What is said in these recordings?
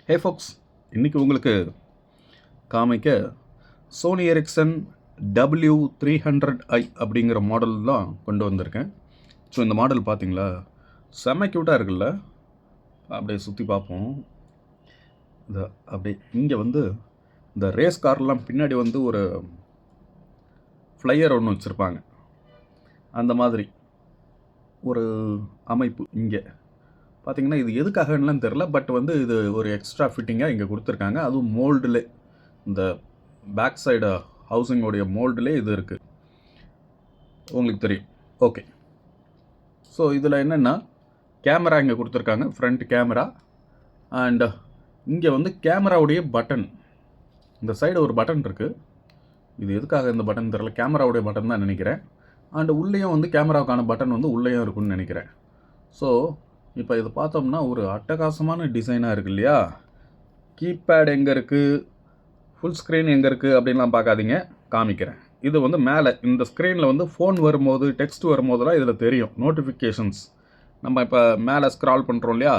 ஹே Fox, இன்றைக்கி உங்களுக்கு காமிக்க சோனி எரிக்சன் W300i அப்படிங்கிற மாடல் தான் கொண்டு வந்திருக்கேன். ஸோ இந்த மாடல் பார்த்தீங்களா, செம்ம க்யூட்டாக இருக்குல்ல. அப்படியே சுற்றி பார்ப்போம். இந்த அப்படியே இங்கே இந்த ரேஸ் கார்லாம் பின்னாடி ஒரு ஃப்ளையர் ஒன்று வச்சுருப்பாங்க. அந்த மாதிரி ஒரு அமைப்பு இங்கே பார்த்தீங்கன்னா, இது எதுக்காகலாம் தெரில. பட் இது ஒரு எக்ஸ்ட்ரா ஃபிட்டிங்காக இங்கே கொடுத்துருக்காங்க. அதுவும் மோல்டில், இந்த பேக் சைடு ஹவுசிங்கோடைய மோல்டிலே இது இருக்குது, உங்களுக்கு தெரியும். ஓகே, ஸோ இதில் என்னென்னா கேமரா இங்கே கொடுத்துருக்காங்க, ஃப்ரண்ட் கேமரா. அண்ட் இங்கே கேமராவுடைய பட்டன், இந்த சைடு ஒரு பட்டன் இருக்குது. இது எதுக்காக இந்த பட்டன் தெரில, கேமராவுடைய பட்டன் தான் நினைக்கிறேன். அண்டு உள்ளேயும் கேமராவுக்கான பட்டன் உள்ளேயும் இருக்குன்னு நினைக்கிறேன். ஸோ இப்போ இது பார்த்தோம்னா ஒரு அட்டகாசமான டிசைனாக இருக்குது இல்லையா. கீபேட் எங்கே இருக்குது, ஃபுல் ஸ்க்ரீன் எங்கே இருக்குது அப்படின்லாம் பார்க்காதீங்க, காமிக்கிறேன். இது மேலே இந்த ஸ்க்ரீனில் ஃபோன் வரும்போது, டெக்ஸ்ட் வரும்போதெல்லாம் இதில் தெரியும் நோட்டிஃபிகேஷன்ஸ். நம்ம இப்போ மேலே ஸ்க்ரால் பண்ணுறோம் இல்லையா,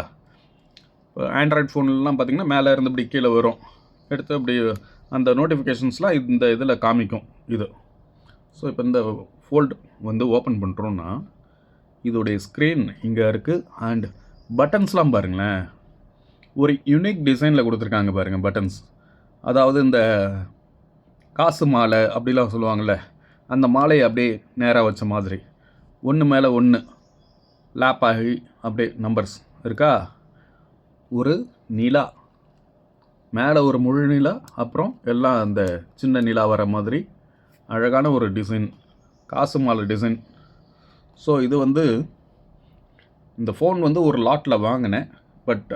இப்போ ஆண்ட்ராய்ட் ஃபோன்லாம் பார்த்திங்கன்னா மேலே இருந்து இப்படி கீழே வரும், எடுத்து இப்படி அந்த நோட்டிஃபிகேஷன்ஸ்லாம் இந்த இதில் காமிக்கும் இது. ஸோ இப்போ இந்த ஃபோல்டு ஓப்பன் பண்ணுறோன்னா இதோடைய ஸ்க்ரீன் இங்கே இருக்குது. அண்ட் பட்டன்ஸ்லாம் பாருங்களேன், ஒரு யூனிக் டிசைனில் கொடுத்துருக்காங்க பாருங்கள் பட்டன்ஸ். அதாவது இந்த காசு மாலை அப்படிலாம் சொல்லுவாங்கள்ல, அந்த மாலையை அப்படியே நேராக வச்ச மாதிரி ஒன்று மேலே ஒன்று லேப் ஆகி அப்படியே நம்பர்ஸ் இருக்கா. ஒரு நிலா மேலே, ஒரு முழு நிலா, அப்புறம் எல்லாம் அந்த சின்ன நிலா வர மாதிரி அழகான ஒரு டிசைன், காசு மாலை டிசைன். ஸோ இது இந்த ஃபோன் ஒரு லாட்டில் வாங்கினேன். பட்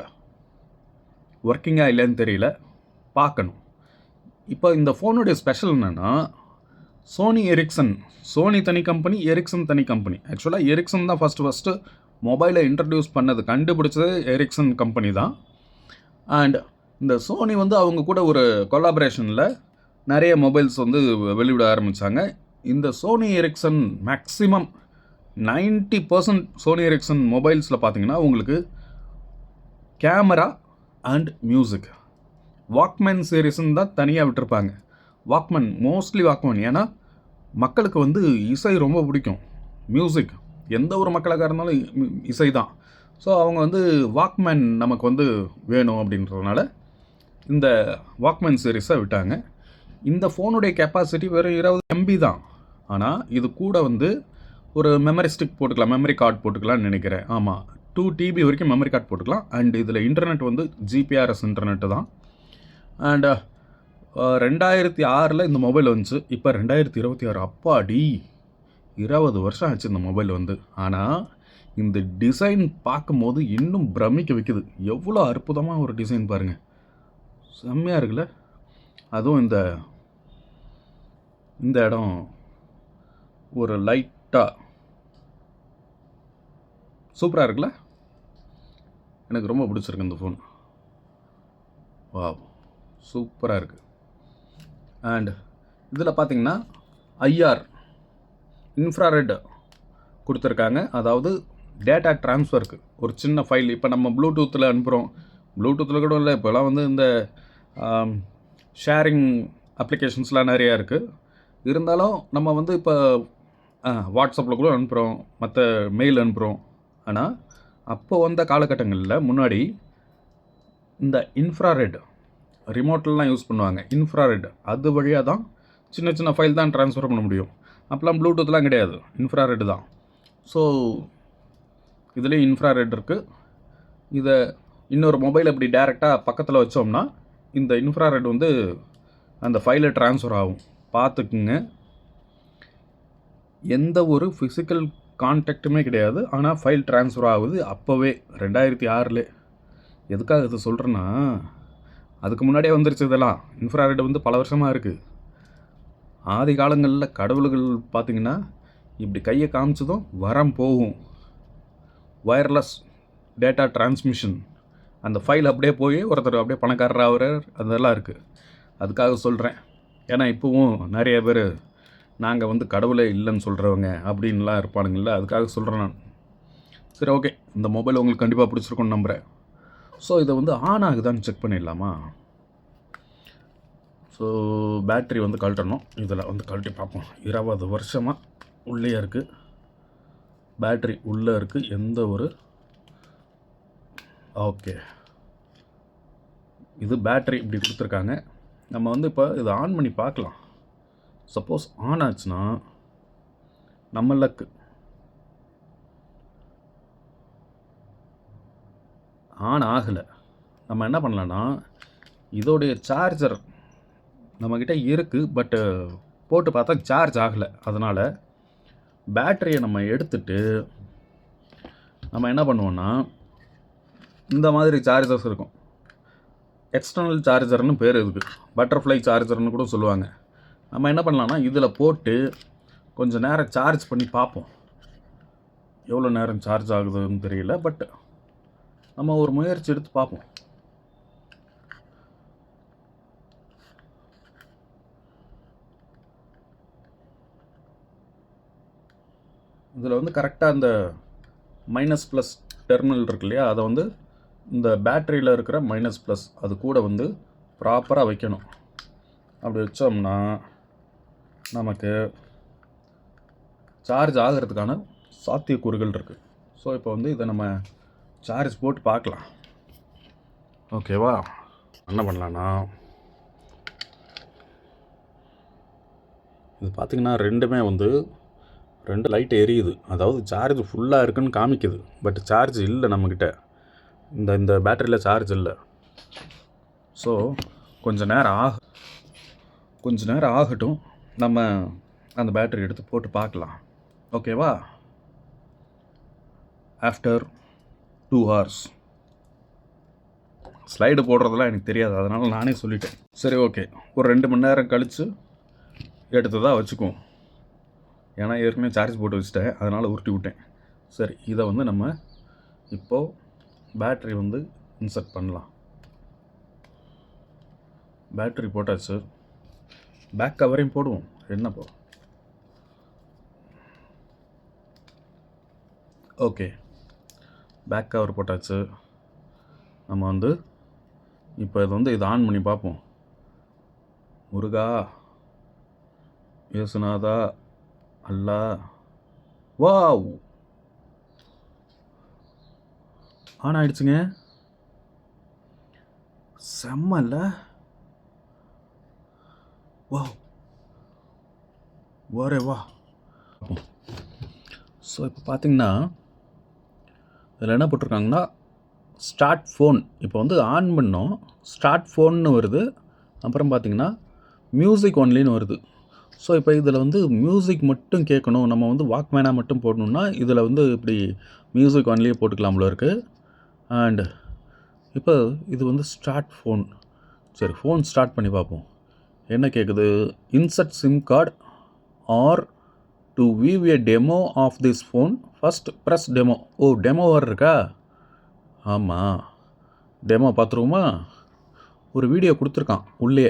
ஒர்க்கிங்காக இல்லைன்னு தெரியல, பார்க்கணும். இப்போ இந்த ஃபோனுடைய ஸ்பெஷல் என்னென்னா, சோனி எரிக்சன், சோனி தனி கம்பெனி, எரிக்சன் தனி கம்பெனி. ஆக்சுவலாக எரிக்சன் தான் ஃபஸ்ட்டு மொபைலை இன்ட்ரடியூஸ் பண்ணது, கண்டுபிடிச்சது எரிக்சன் கம்பெனி தான். அண்ட் இந்த சோனி அவங்க கூட ஒரு கொலாபரேஷனில் நிறைய மொபைல்ஸ் வெளியிட ஆரம்பித்தாங்க. இந்த Sony Ericsson maximum 90% Sony Ericsson மொபைல்ஸில் பார்த்தீங்கன்னா உங்களுக்கு கேமரா அண்ட் மியூசிக், வாக்மேன் சீரீஸ்ன்னு தான் தனியாக விட்டுருப்பாங்க. Walkman, mostly Walkman. ஏன்னா மக்களுக்கு இசை ரொம்ப பிடிக்கும், மியூசிக் எந்த ஒரு மக்களாக இருந்தாலும் இசை தான். ஸோ அவங்க வாக்மேன் நமக்கு வேணும் அப்படின்றதுனால இந்த வாக்மேன் சீரீஸை விட்டாங்க. இந்த ஃபோனுடைய கெப்பாசிட்டி வெறும் 20 MB தான். ஆனால் இது கூட ஒரு மெமரி ஸ்டிக் போட்டுக்கலாம், மெமரி கார்டு போட்டுக்கலாம்னு நினைக்கிறேன். ஆமாம், 2 TB வரைக்கும் மெமரி கார்டு போட்டுக்கலாம். அண்ட் இதில் இன்டர்நெட் GPRS இன்டர்நெட்டு தான். அண்ட் 2006 இந்த மொபைல் வந்துச்சு. இப்போ 2026, அப்பாடி 20 வருஷம் ஆச்சு இந்த மொபைல் ஆனால் இந்த டிசைன் பார்க்கும்போது இன்னும் பிரமிக்க வைக்குது. எவ்வளோ அற்புதமாக ஒரு டிசைன் பாருங்கள், செம்மையாக இருக்குல்ல. அதுவும் இந்த இடம் ஒரு லைட்டாக சூப்பராக இருக்குல்ல. எனக்கு ரொம்ப பிடிச்சிருக்கு இந்த ஃபோன். வா, சூப்பராக இருக்குது. அண்ட் இதில் பார்த்தீங்கன்னா IR இன்ஃப்ராரெட் கொடுத்துருக்காங்க. அதாவது டேட்டா ட்ரான்ஸ்ஃபருக்கு ஒரு சின்ன ஃபைல், இப்போ நம்ம ப்ளூடூத்தில் அனுப்புகிறோம், ப்ளூடூத்தில் கூட இல்லை, இப்போலாம் இந்த ஷேரிங் அப்ளிகேஷன்ஸ்லாம் நிறையா இருக்குது. இருந்தாலும் நம்ம இப்போ வாட்ஸ்அப்பில் கூட அனுப்புகிறோம், மற்ற மெயில் அனுப்புகிறோம். ஆனால் அப்போ வந்த காலகட்டங்களில் முன்னாடி இந்த இன்ஃப்ராரெட் ரிமோட்லாம் யூஸ் பண்ணுவாங்க. இன்ஃப்ராரெட் அது வழியாக தான் சின்ன சின்ன ஃபைல் தான் ட்ரான்ஸ்ஃபர் பண்ண முடியும். அப்போலாம் ப்ளூடூத்லாம் கிடையாது, இன்ஃப்ராரெட் தான். ஸோ இதுலேயும் இன்ஃப்ராரெட் இருக்குது. இதை இன்னொரு மொபைல் அப்படி டேரெக்டாக பக்கத்தில் வச்சோம்னா இந்த இன்ஃப்ராரெட் அந்த ஃபைலை ட்ரான்ஸ்ஃபர் ஆகும். பார்த்துக்குங்க, எந்த ஒரு ஃபிசிக்கல் கான்டாக்ட்டுமே கிடையாது, ஆனால் ஃபைல் ட்ரான்ஸ்ஃபர் ஆகுது அப்போவே 2006. எதுக்காக இது சொல்கிறேன்னா, அதுக்கு முன்னாடியே வந்துருச்சு இதெல்லாம். இன்ஃப்ராரெட் பல வருஷமாக இருக்குது. ஆதி காலங்களில் கடவுள்கள் பார்த்திங்கன்னா இப்படி கையை காமிச்சதும் வரம் போகும், ஒயர்லெஸ் டேட்டா டிரான்ஸ்மிஷன். அந்த ஃபைல் அப்படியே போய் ஒருத்தர் அப்படியே பணக்காரர் ஆகிறார், அதெல்லாம் இருக்குது. அதுக்காக சொல்கிறேன். ஏன்னா இப்போவும் நிறைய பேர் நாங்கள் கடவுளே இல்லைன்னு சொல்கிறவங்க அப்படின்லாம் இருப்பானுங்கள்ல, அதுக்காக சொல்கிறேன் நான். சரி, ஓகே, இந்த மொபைல் உங்களுக்கு கண்டிப்பாக பிடிச்சிருக்குன்னு நம்புகிறேன். ஸோ இதை வந்து ஆன் ஆகுதான்னு செக் பண்ணிடலாமா? ஸோ பேட்ரி வந்து கழட்டணும். இதில் வந்து கழட்டி பார்ப்போம். 20 வருஷமாக உள்ளே இருக்குது. பேட்ரி உள்ளே இருக்குது. எந்த ஒரு ஓகே, இது பேட்ரி இப்படி கொடுத்துருக்காங்க. நம்ம வந்து இப்போ இதை ஆன் பண்ணி பார்க்கலாம். சப்போஸ் ஆன் ஆச்சுன்னா நம்ம லக்கு. ஆன் ஆகலை. நம்ம என்ன பண்ணலான்னா, இதோடைய சார்ஜர் நம்மக்கிட்ட இருக்குது, பட்டு போட்டு பார்த்தா சார்ஜ் ஆகலை. அதனால் பேட்டரியை நம்ம எடுத்துட்டு நம்ம என்ன பண்ணுவோன்னா, இந்த மாதிரி சார்ஜர்ஸ் இருக்கும். எக்ஸ்டர்னல் சார்ஜர்னு பேர் இதுக்கு. பட்டர்ஃப்ளை சார்ஜர்னு கூட சொல்லுவாங்க. நம்ம என்ன பண்ணலான்னா, இதில் போட்டு கொஞ்சம் நேரம் சார்ஜ் பண்ணி பார்ப்போம். எவ்வளோ நேரம் சார்ஜ் ஆகுதுன்னு தெரியல, பட் நம்ம ஒரு முயற்சி எடுத்து பார்ப்போம். இதில் வந்து கரெக்டாக இந்த மைனஸ் ப்ளஸ் டெர்மினல் இருக்கு இல்லையா, அதை வந்து இந்த பேட்டரியில் இருக்கிற மைனஸ் ப்ளஸ் அது கூட வந்து ப்ராப்பராக வைக்கணும். அப்படி வச்சோம்னா நமக்கு சார்ஜ் ஆகிறதுக்கான சாத்தியக்கூறுகள் இருக்குது. ஸோ இப்போ வந்து இதை நம்ம சார்ஜ் போட்டு பார்க்கலாம். ஓகேவா? என்ன பண்ணலான்னா, இது பார்த்திங்கன்னா ரெண்டுமே வந்து 2 லைட் எரியுது. அதாவது சார்ஜ் ஃபுல்லாக இருக்குன்னு காமிக்குது, பட் சார்ஜ் இல்லை நம்மக்கிட்ட. இந்த பேட்டரியில் சார்ஜ் இல்லை. ஸோ கொஞ்சம் நேரம் ஆகட்டும். நம்ம அந்த பேட்டரி எடுத்து போட்டு பார்க்கலாம். ஓகேவா? After 2 hours. ஸ்லைடு போடுறதெல்லாம் எனக்கு தெரியாது, அதனால் நானே சொல்லிட்டேன். சரி, ஓகே. ஒரு 2 மணி நேரம் கழித்து எடுத்ததாக வச்சுக்குவோம். ஏன்னா ஏற்கனவே சார்ஜ் போட்டு வச்சுட்டேன், அதனால் உருட்டி விட்டேன். சரி, இதை வந்து நம்ம இப்போது பேட்ரி வந்து இன்சர்ட் பண்ணலாம். பேட்ரி போட்டாச்சு. பேக் கவரையும் போடுவோம். என்னப்போ ஓகே, பேக் கவர் போட்டாச்சு. நம்ம வந்து இப்போ இதை ஆன் பண்ணி பார்ப்போம். முருகா, இயேசுநாதா, அல்லா, வாவ், ஆன் ஆயிடுச்சுங்க. செம்மல்ல? வா வரே வா. ஸோ இப்போ பார்த்தீங்கன்னா இதில் என்ன போட்டிருக்காங்கன்னா, ஸ்டார்ட் ஃபோன். இப்போ வந்து ஆன் பண்ணோம், ஸ்டார்ட் ஃபோன்னு வருது. அப்புறம் பார்த்தீங்கன்னா மியூசிக் ஒன்லின்னு வருது. ஸோ இப்போ இதில் வந்து மியூசிக் மட்டும் கேட்கணும், நம்ம வந்து வாக்மேனாக மட்டும் போடணுன்னா இதில் வந்து இப்படி மியூசிக் ஒன்லியே போட்டுக்கலாம்ல இருக்குது. அண்ட் இப்போ இது வந்து ஸ்டார்ட் ஃபோன். சரி, ஃபோன் ஸ்டார்ட் பண்ணி பார்ப்போம். என்ன கேட்குது? Insert SIM card or to view a demo of this phone first press demo. ஓ, டெமோ வேறு இருக்கா? ஆமாம், டெமோ பார்த்துருவோமா? ஒரு வீடியோ கொடுத்துருக்கான் உள்ளே.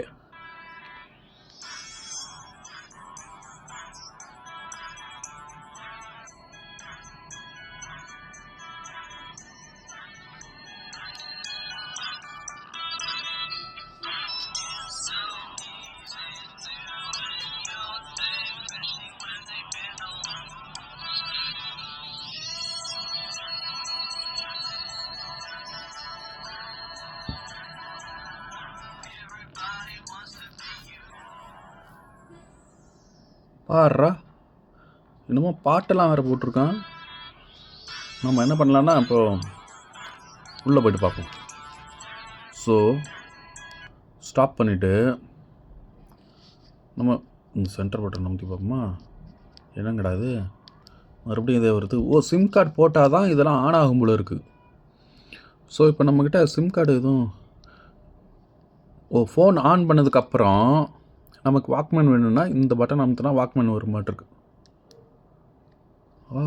பாடுறா, இன்னமும் பாட்டெல்லாம் வேறு போட்டிருக்கான். நம்ம என்ன பண்ணலான்னா இப்போது உள்ளே போய்ட்டு பார்ப்போம். ஸோ ஸ்டாப் பண்ணிவிட்டு நம்ம இந்த சென்டர் பட்டன் நம்பி பார்ப்போமா? என்னங்கடா இது மறுபடியும் இதே வருது. ஓ, சிம் கார்டு போட்டால் தான் இதெல்லாம் ஆன் ஆகும் போல இருக்குது. ஸோ இப்போ நம்மக்கிட்ட சிம் கார்டு எதுவும் ஃபோன் ஆன் பண்ணதுக்கப்புறம் நமக்கு வாக்மேன் வேணும்னா இந்த பட்டன் அமுத்தினா வாக்மேன் வர மாட்டிருக்கு. ஓ,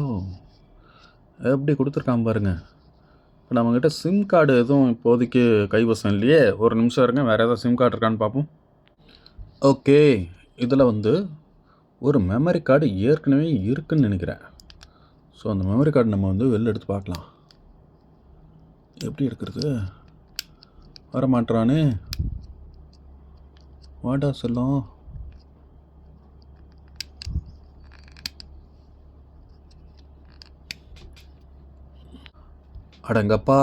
எப்படி கொடுத்துருக்கான் பாருங்கள். இப்போ நம்மக்கிட்ட சிம் கார்டு எதுவும் இப்போதைக்கு கைவசம் இல்லையே. ஒரு நிமிஷம் இருங்க, வேறு ஏதாவது சிம் கார்டு இருக்கான்னு பார்ப்போம். ஓகே, இதில் வந்து ஒரு மெமரி கார்டு ஏற்கனவே இருக்குதுன்னு நினைக்கிறேன். ஸோ அந்த மெமரி கார்டு நம்ம வந்து வெளில எடுத்து பார்க்கலாம். எப்படி இருக்கிறது? வர மாட்றானே. வாடா செல்லம். அடங்கப்பா,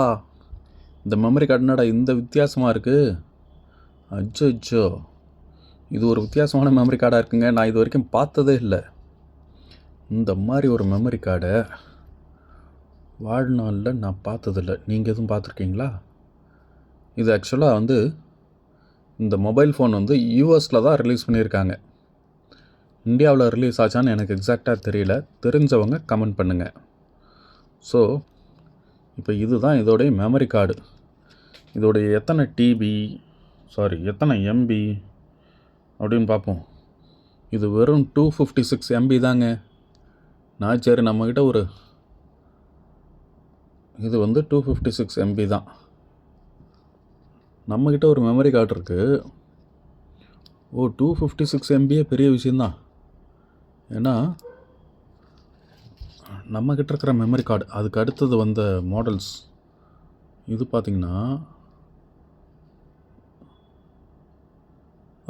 இந்த மெமரி கார்டு என்னடா இந்த வித்தியாசமாக இருக்குது. அச்சோ, இது ஒரு வித்தியாசமான மெமரி கார்டாக இருக்குங்க. நான் இது வரைக்கும் பார்த்ததே இல்லை. இந்த மாதிரி ஒரு மெமரி கார்டை வாழ்நாளில் நான் பார்த்ததில்லை. நீங்கள் எதுவும் பார்த்துருக்கீங்களா? இது ஆக்சுவலாக வந்து இந்த மொபைல் ஃபோன் வந்து யூஎஸில் தான் ரிலீஸ் பண்ணியிருக்காங்க. இந்தியாவில் ரிலீஸ் ஆச்சான்னு எனக்கு எக்ஸாக்டாக தெரியல. தெரிஞ்சவங்க கமெண்ட் பண்ணுங்கள். ஸோ இப்போ இதுதான் இதோடைய மெமரி கார்டு. இதோடைய எத்தனை எத்தனை எம்பி அப்படின்னு பார்ப்போம். இது வெறும் 256 MB தாங்க. நான் சரி நம்மக்கிட்ட இது வந்து 256 MB தான். நம்மக்கிட்ட ஒரு மெமரி கார்டு இருக்குது. 256 MBயே பெரிய விஷயந்தான். ஏன்னா நம்மக்கிட்ட இருக்கிற மெமரி கார்டு அதுக்கு அடுத்தது வந்த மாடல்ஸ் இது பார்த்திங்கன்னா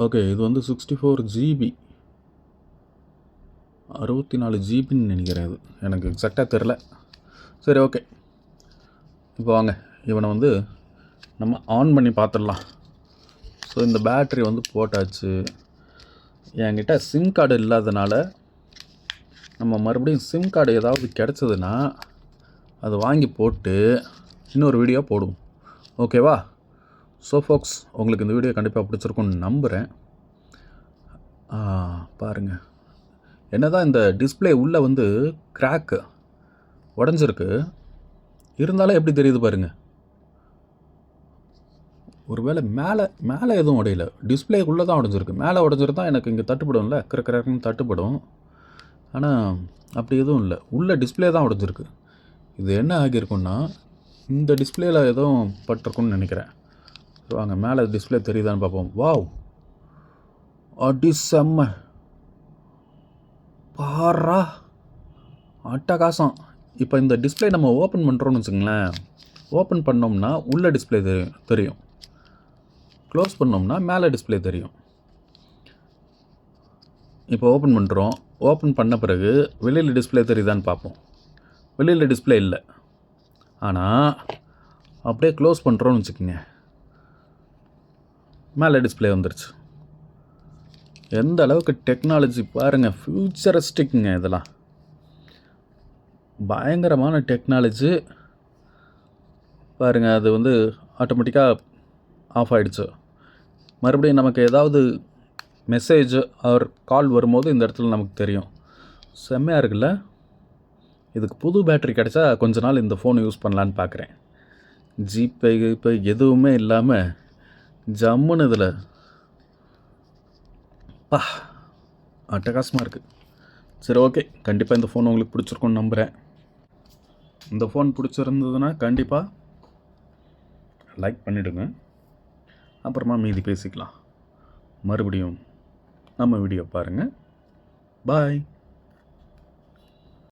ஓகே, இது வந்து 64 GB 64 GBன்னு நினைக்கிறேன். இது எனக்கு எக்ஸாக்டாக தெரில. சரி, ஓகே. இப்போ வாங்க இவனை வந்து நம்ம ஆன் பண்ணி பார்த்துடலாம். ஸோ இந்த பேட்ரி வந்து போட்டாச்சு. என்கிட்ட சிம் கார்டு இல்லாதனால நம்ம மறுபடியும் சிம் கார்டு ஏதாவது கிடச்சதுன்னா அதை வாங்கி போட்டு இன்னொரு வீடியோ போடுவோம். ஓகேவா? ஸோ ஃபோக்ஸ், உங்களுக்கு இந்த வீடியோ கண்டிப்பாக பிடிச்சிருக்குன்னு நம்புகிறேன். பாருங்கள், என்னதான் இந்த டிஸ்பிளே உள்ளே வந்து கிராக்கு உடஞ்சிருக்கு, இருந்தாலும் எப்படி தெரியுது பாருங்கள். ஒருவேளை மேலே எதுவும் உடையல, டிஸ்பிளேக்குள்ளே தான் உடஞ்சிருக்கு. மேலே உடஞ்சிருந்தா எனக்கு இங்கே தட்டுப்படும்ல, கிரக்குன்னு தட்டுப்படும். ஆனால் அப்படி எதுவும் இல்லை, உள்ள டிஸ்பிளே தான் உடஞ்சிருக்கு. இது என்ன ஆகியிருக்குன்னா இந்த டிஸ்பிளேயில் எதுவும் பட்டிருக்குன்னு நினைக்கிறேன். வாங்க மேலே டிஸ்பிளே தெரியுதான்னு பார்ப்போம். வாவ், அடி செம்ம, பாரா, அட்டகாசம். இப்போ இந்த டிஸ்பிளே நம்ம ஓப்பன் பண்ணுறோன்னு வச்சுங்களேன். ஓப்பன் பண்ணோம்னா உள்ள டிஸ்பிளே தெரியும். க்ளோஸ் பண்ணோம்னா மேலே டிஸ்பிளே தெரியும். இப்போ ஓப்பன் பண்ணுறோம். ஓப்பன் பண்ண பிறகு வெளியில் டிஸ்பிளே தெரியுதான்னு பார்ப்போம். வெளியில் டிஸ்பிளே இல்லை. ஆனால் அப்படியே க்ளோஸ் பண்ணுறோன்னு வச்சுக்கோங்க, மேலே டிஸ்பிளே வந்துருச்சு. எந்த அளவுக்கு டெக்னாலஜி பாருங்கள், ஃப்யூச்சரிஸ்டிக்குங்க. இதெல்லாம் பயங்கரமான டெக்னாலஜி பாருங்கள். அது வந்து ஆட்டோமேட்டிக்காக ஆஃப் ஆகிடுச்சு. மறுபடியும் நமக்கு ஏதாவது மெசேஜ் ஆர் கால் வரும்போது இந்த இடத்துல நமக்கு தெரியும். செம்மையாக இருக்குல்ல? இதுக்கு புது பேட்ரி கிடச்சா கொஞ்ச நாள் இந்த ஃபோன் யூஸ் பண்ணலான்னு பார்க்குறேன். ஜிபே இப்போ எதுவுமே இல்லாமல் ஜம்முன்னு இதில் அட்டகாசமாக இருக்குது. சரி, ஓகே. கண்டிப்பாக இந்த ஃபோன் உங்களுக்கு பிடிச்சிருக்குன்னு நம்புகிறேன். இந்த ஃபோன் பிடிச்சிருந்ததுன்னா கண்டிப்பாக லைக் பண்ணிவிடுங்க. அப்புறமா மீதி பேசிக்கலாம். மறுபடியும் நம்ம வீடியோ பாருங்கள். பாய்.